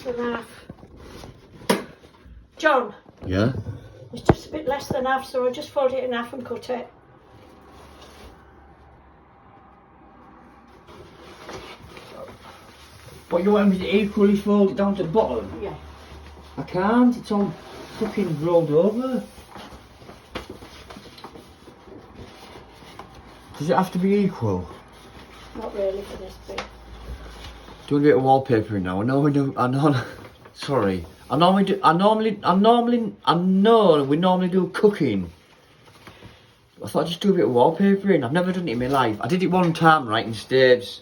And half. John? Yeah? It's just a bit less than half, so I'll just fold it in half and cut it. But you want me to equally fold it down to the bottom? Yeah. I can't, it's all fucking rolled over. Does it have to be equal? Not really for this bit. Doing a bit of wallpapering now. I know we do. I know. Sorry. I know we normally do cooking. I thought I'd just do a bit of wallpapering. I've never done it in my life. I did it one time, right, in staves.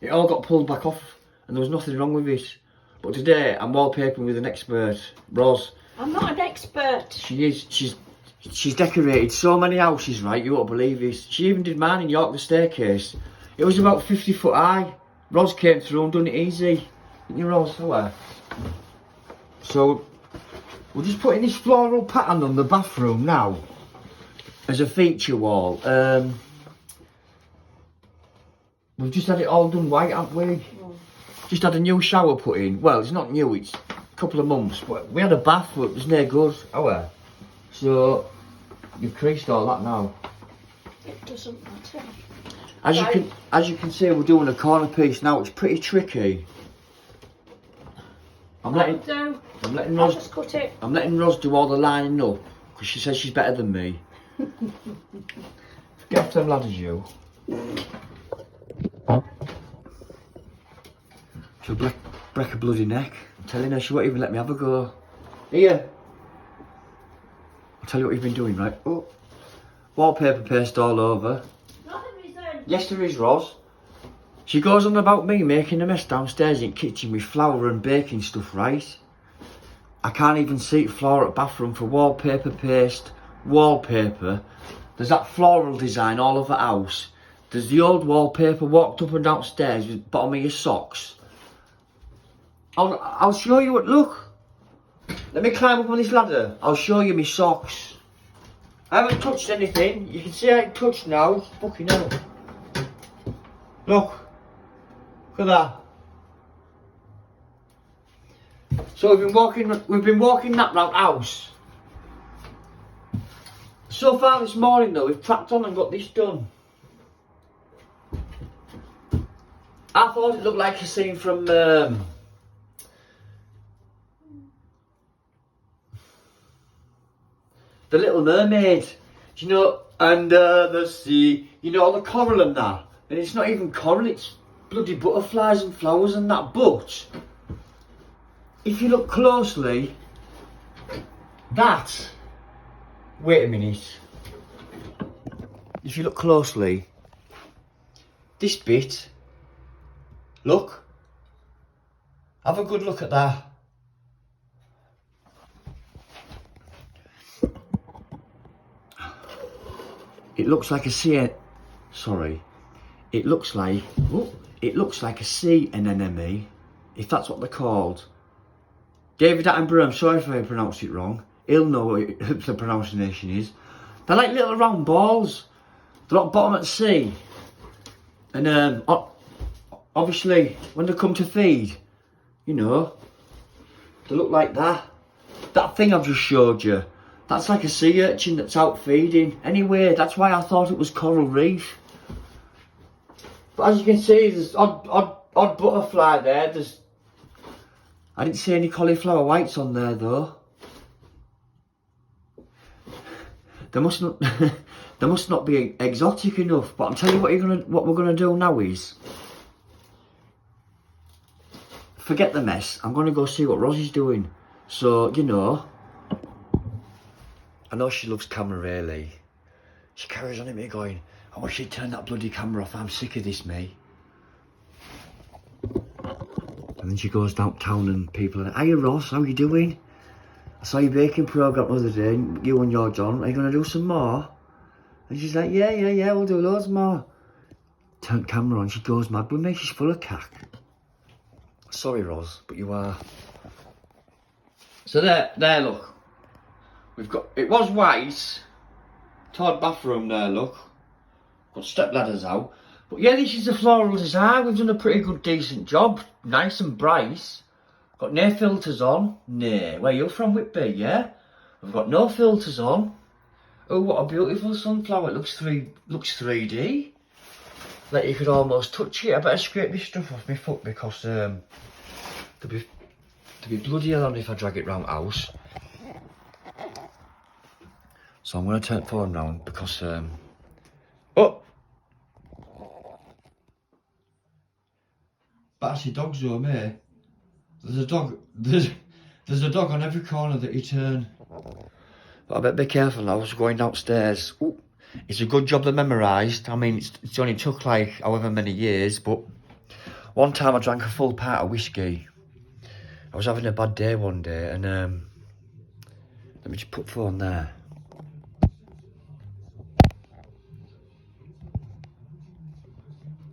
It all got pulled back off, and there was nothing wrong with it. But today, I'm wallpapering with an expert, Ros. I'm not an expert. She is. She's decorated so many houses, right? You won't believe this. She even did mine in York, the staircase. It was about 50 foot high. Ros came through and done it easy. Didn't you, Ros? Hello. So, we're just putting this floral pattern on the bathroom now as a feature wall. We've just had it all done white, haven't we? Mm. Just had a new shower put in. Well, it's not new, it's a couple of months. But we had a bath, but it was no good. Oh, so, you've creased all that now. It doesn't matter. As you can see, we're doing a corner piece now. It's pretty tricky. I'm letting I'll just cut it. I'm letting Ros do all the lining up because she says she's better than me. Get off them ladders, you. She'll break a bloody neck. I'm telling her she won't even let me have a go. Here. I'll tell you what you've been doing, right? Oh, wallpaper paste all over. Yes, there is, Ros. She goes on about me making a mess downstairs in the kitchen with flour and baking stuff, right? I can't even seat floor at bathroom for wallpaper paste, wallpaper. There's that floral design all over the house. There's the old wallpaper walked up and downstairs with the bottom of your socks. I'll show you what, look. Let me climb up on this ladder. I'll show you my socks. I haven't touched anything. You can see I ain't touched now. It's fucking hell. Look at that. So we've been walking that round house. So far this morning though, we've cracked on and got this done. I thought it looked like a scene from The Little Mermaid. You know, and the sea, you know, all the coral and that. And it's not even coral, it's bloody butterflies and flowers and that. But if you look closely, that, wait a minute. If you look closely, this bit, look, have a good look at that. It looks like a sea, sorry. It looks like a sea anemone, if that's what they're called. David Attenborough, I'm sorry if I pronounced it wrong. He'll know what the pronunciation is. They're like little round balls. They're at bottom at the sea. And obviously, when they come to feed, you know, they look like that. That thing I've just showed you, that's like a sea urchin that's out feeding. Anyway, that's why I thought it was coral reef. But as you can see, there's odd butterfly there. I didn't see any cauliflower whites on there though. They must not be exotic enough. But I'm telling you what we're gonna do now is forget the mess. I'm gonna go see what Rosie's doing. So you know, I know she loves camera really. She carries on at me going, I wish she'd turn that bloody camera off. I'm sick of this, mate. And then she goes downtown and people are like, hiya Ross, how you doing? I saw your baking programme the other day, you and your John. Are you going to do some more? And she's like, yeah, we'll do loads more. Turn camera on, she goes mad with me. She's full of cack. Sorry, Ross, but you are. So there, look. We've got, it was white. Toward bathroom there, look. Got step ladders out. But yeah, this is the floral design. We've done a pretty good, decent job. Nice and bright. Got no filters on. Nay. Where you from, Whitby, yeah? We've got no filters on. Oh, what a beautiful sunflower. It looks 3D. Like you could almost touch it. I better scrape this stuff off my foot because there'll be bloody hell on if I drag it round the house. So I'm going to turn the phone round because oh! But actually dog's home, eh? There's a dog on every corner that you turn. But I better be careful now, I was going downstairs. Ooh, it's a good job they're memorised. I mean, it's only took like however many years, but one time I drank a full pint of whiskey. I was having a bad day one day, and let me just put the phone there.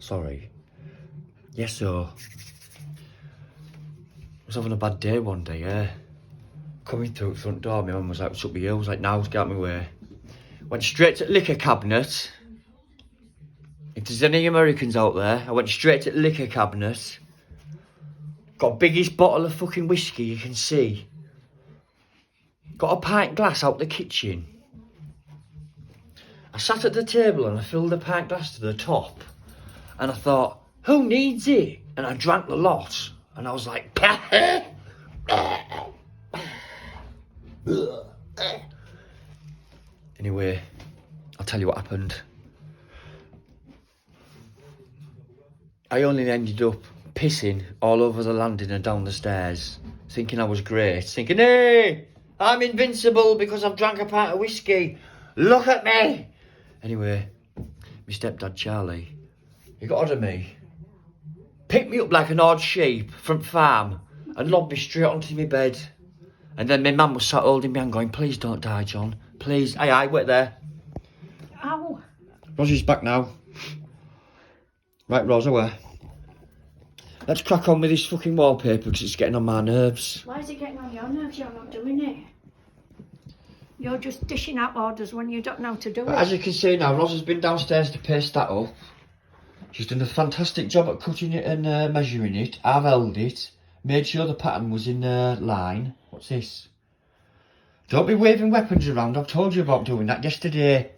Sorry. Yes, so I was having a bad day one day, yeah. Coming through the front door, my mum was like, "What's up with you?" I was like, "Now, get out of my way." Went straight to the liquor cabinet. If there's any Americans out there, I went straight to the liquor cabinet. Got biggest bottle of fucking whiskey you can see. Got a pint glass out the kitchen. I sat at the table and I filled the pint glass to the top. And I thought, who needs it? And I drank the lot. And I was like, anyway, I'll tell you what happened. I only ended up pissing all over the landing and down the stairs, thinking I was great, thinking, hey, I'm invincible because I've drank a pint of whiskey. Look at me. Anyway, my stepdad Charlie, he got hold of me, picked me up like an odd sheep from farm and lobbed me straight onto my bed. And then my mum was sat holding me and going, please don't die, John. Please. Aye, wait there. Ow. Rosie's back now. Right, Rosa, where? Let's crack on with this fucking wallpaper because it's getting on my nerves. Why is it getting on your nerves? You're not doing it. You're just dishing out orders when you don't know how to do it. As you can see now, Rosa's been downstairs to paste that up. She's done a fantastic job at cutting it and measuring it. I've held it. Made sure the pattern was in line. What's this? Don't be waving weapons around. I've told you about doing that yesterday.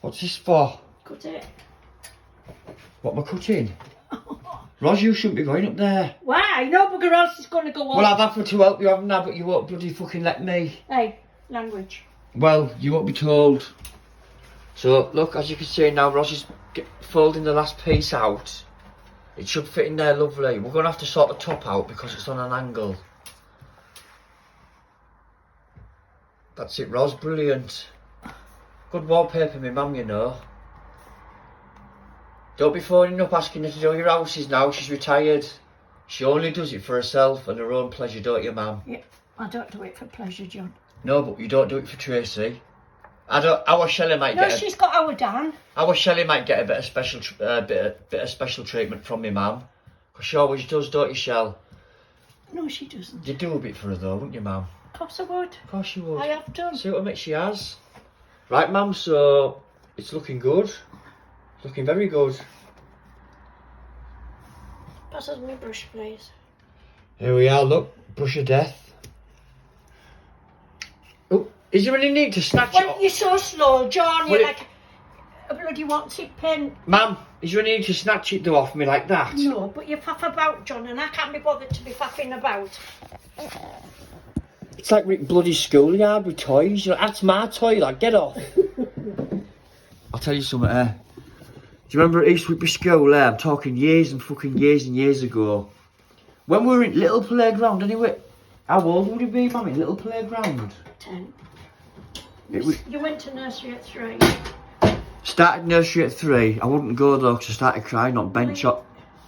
What's this for? Cut it. What am I cutting? Ros, you shouldn't be going up there. Why? No bugger else is going to go on. Well, I've offered to help you, haven't I? But you won't bloody fucking let me. Hey, language. Well, you won't be told. So, look, as you can see now, Ros is folding the last piece out. It should fit in there lovely. We're going to have to sort the top out because it's on an angle. That's it, Ros. Brilliant. Good wallpaper, my mum, you know. Don't be phoning up asking her to do your houses now. She's retired. She only does it for herself and her own pleasure, don't you, ma'am? Yeah, I don't do it for pleasure, John. No, but you don't do it for Tracy. Our Shelley might get. No, she's got our Dan. Our Shelley might get a bit of special, bit of special treatment from me, ma'am. Because she always does, don't you, Shell? No, she doesn't. You'd do a bit for her, though, wouldn't you, ma'am? Of course I would. Of course you would. I have done. See what I mean? She has. Right, ma'am. So it's looking good. It's looking very good. Pass us my brush, please. Here we are. Look, brush of death. Oh, is there any need to snatch it Well, off? you're so slow, John. You're Will like a bloody want-it pin. Ma'am, is there any need to snatch it though off me like that? No, but you faff about, John, and I can't be bothered to be faffing about. It's like bloody schoolyard with toys. You're like, that's my toy, like, get off. I'll tell you something, do you remember at East Whitby School there? I'm talking years and fucking years ago. When we were in little playground anyway. How old would you be, mummy? Little playground? 10. Was... You went to nursery at 3. Started nursery at 3. I wouldn't go though because I started crying on bench.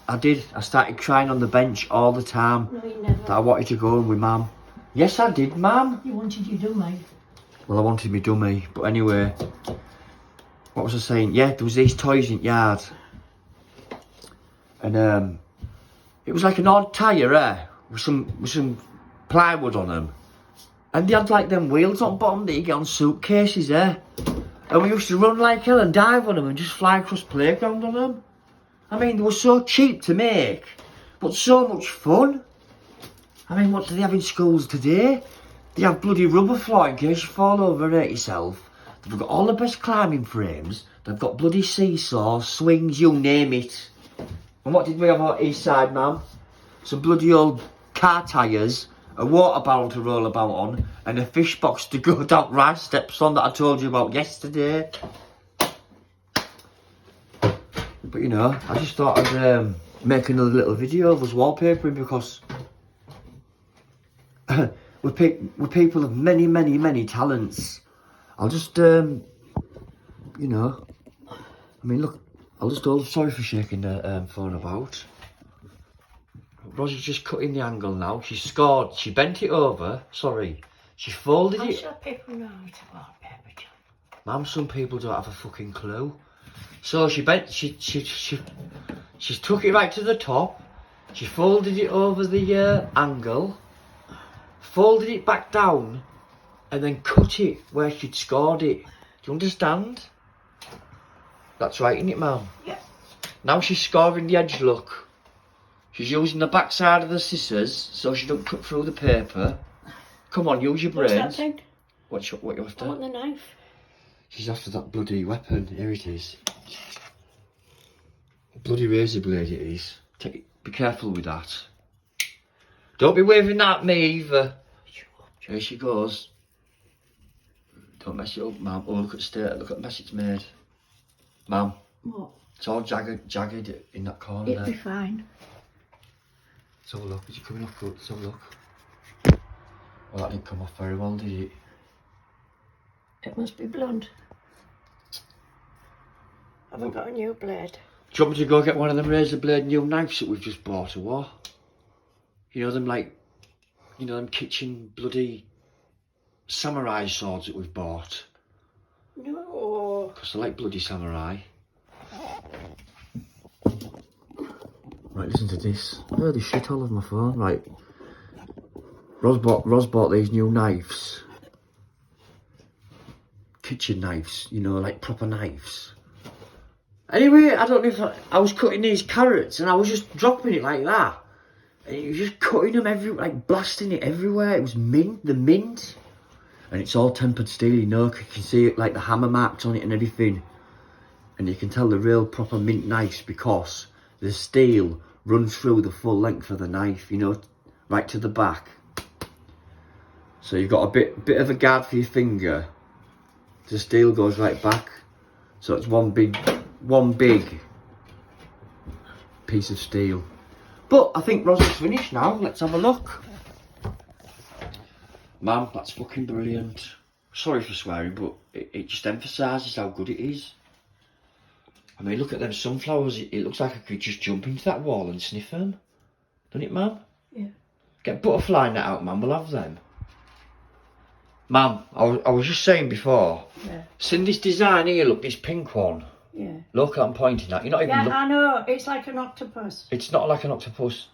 I did. I started crying on the bench all the time. No, you never. That I wanted to go in with mum. Yes, I did, ma'am. You wanted your dummy. Well, I wanted me dummy. But anyway, what was I saying? Yeah, there was these toys in the yard. And it was like an odd tyre, with some plywood on them. And they had like them wheels on bottom that you get on suitcases, And we used to run like hell and dive on them and just fly across playground on them. I mean, they were so cheap to make, but so much fun. I mean, what do they have in schools today? They have bloody rubber floor in case you fall over and hurt yourself. They've got all the best climbing frames. They've got bloody seesaws, swings, you name it. And what did we have on east side, ma'am? Some bloody old car tyres, a water barrel to roll about on, and a fish box to go down rice steps on that I told you about yesterday. But you know, I just thought I'd make another little video of us wallpapering because we're people of many, many, many talents. I'll just, you know, I mean, look, I'll just hold, sorry for shaking the phone about. Rosie's just cutting the angle now. She scored, she bent it over, sorry. She folded it. I'll people know it's wallpaper, John. Ma'am, some people don't have a fucking clue. So she bent, she took it right to the top. She folded it over the angle, folded it back down, and then cut it where she'd scored it. Do you understand? That's right, isn't it, ma'am? Yeah. Now she's scoring the edge, look. She's using the back side of the scissors so she don't cut through the paper. Come on, use your brains. What's that thing? What you after? I want the knife. She's after that bloody weapon. Here it is. Bloody razor blade it is. Take it, be careful with that. Don't be waving that at me either. Here she goes. Don't mess it up, ma'am. Oh, look at the mess it's made. Ma'am. What? It's all jagged in that corner It'll there. be fine. Let's have a look. Is it coming off good? Let's have a look. Well, that didn't come off very well, did it? It must be blunt. I haven't got a new blade. Do you want me to go get one of them razor blade new knives that we've just bought or what? You know them them kitchen bloody samurai swords that we've bought? No. Because I like bloody samurai. Right, listen to this. Oh, the shit all over my phone. Right. Ros bought these new knives. Kitchen knives, you know, like proper knives. Anyway, I don't know if I was cutting these carrots and I was just dropping it like that. And you was just cutting them like blasting it everywhere. It was the mint. And it's all tempered steel, you know, you can see it like the hammer marks on it and everything. And you can tell the real proper mint knives because the steel runs through the full length of the knife, you know, right to the back. So you've got a bit of a guard for your finger. The steel goes right back. So it's one big piece of steel. But I think Rosie's finished now. Let's have a look. Ma'am, that's fucking brilliant. Sorry for swearing, but it just emphasises how good it is. I mean, look at them sunflowers. It looks like I could just jump into that wall and sniff them. Doesn't it, ma'am? Yeah. Get butterfly net out, ma'am. We'll have them. Ma'am, I was just saying before. Yeah. See this design here, look, this pink one. Yeah. Look, I'm pointing at. You're not even Yeah, I know. It's like an octopus. It's not like an octopus.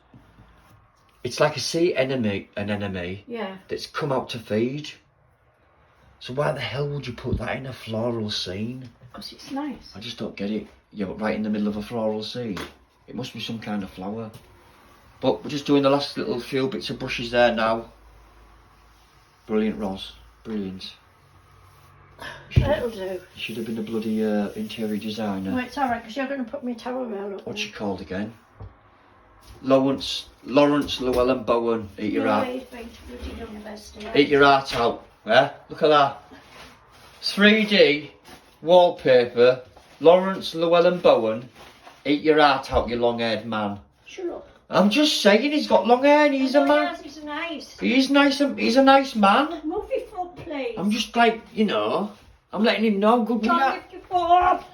It's like a sea enemy, Yeah. that's come out to feed. So why the hell would you put that in a floral scene? Because it's nice. I just don't get it. Yeah, but right in the middle of a floral scene. It must be some kind of flower. But we're just doing the last little few bits of brushes there now. Brilliant, Ros. Brilliant. That'll do. Should have been a bloody interior designer. No, it's alright because you're going to put me towel roll up. What's she called again? Lawrence Llewellyn Bowen. Eat your heart. He's been to bloody university. Eat your heart out. Yeah? Look at that. 3D wallpaper. Lawrence Llewellyn Bowen. Eat your heart out, you long-haired man. Shut up. I'm just saying he's got long hair and he's a man. He's nice. He's nice. He's a nice man. Move your foot, please. I'm just like, you know, I'm letting him know I'm good with Don't that. lift your foot up.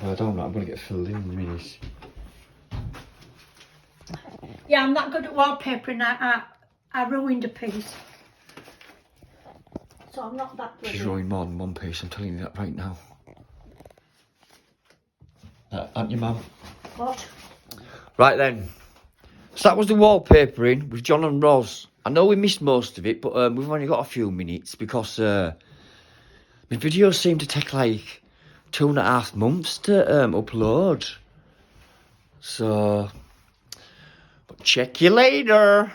I don't know, I'm going to get filled in a minute. Yeah, I'm not good at wallpapering. I ruined a piece. So I'm not that good. She's ruined more than one piece, I'm telling you that right now. Aren't you, ma'am? What? Right then. So that was the wallpapering with John and Ros. I know we missed most of it, but we've only got a few minutes because my videos seem to take like 2.5 months to upload. So, but check you later.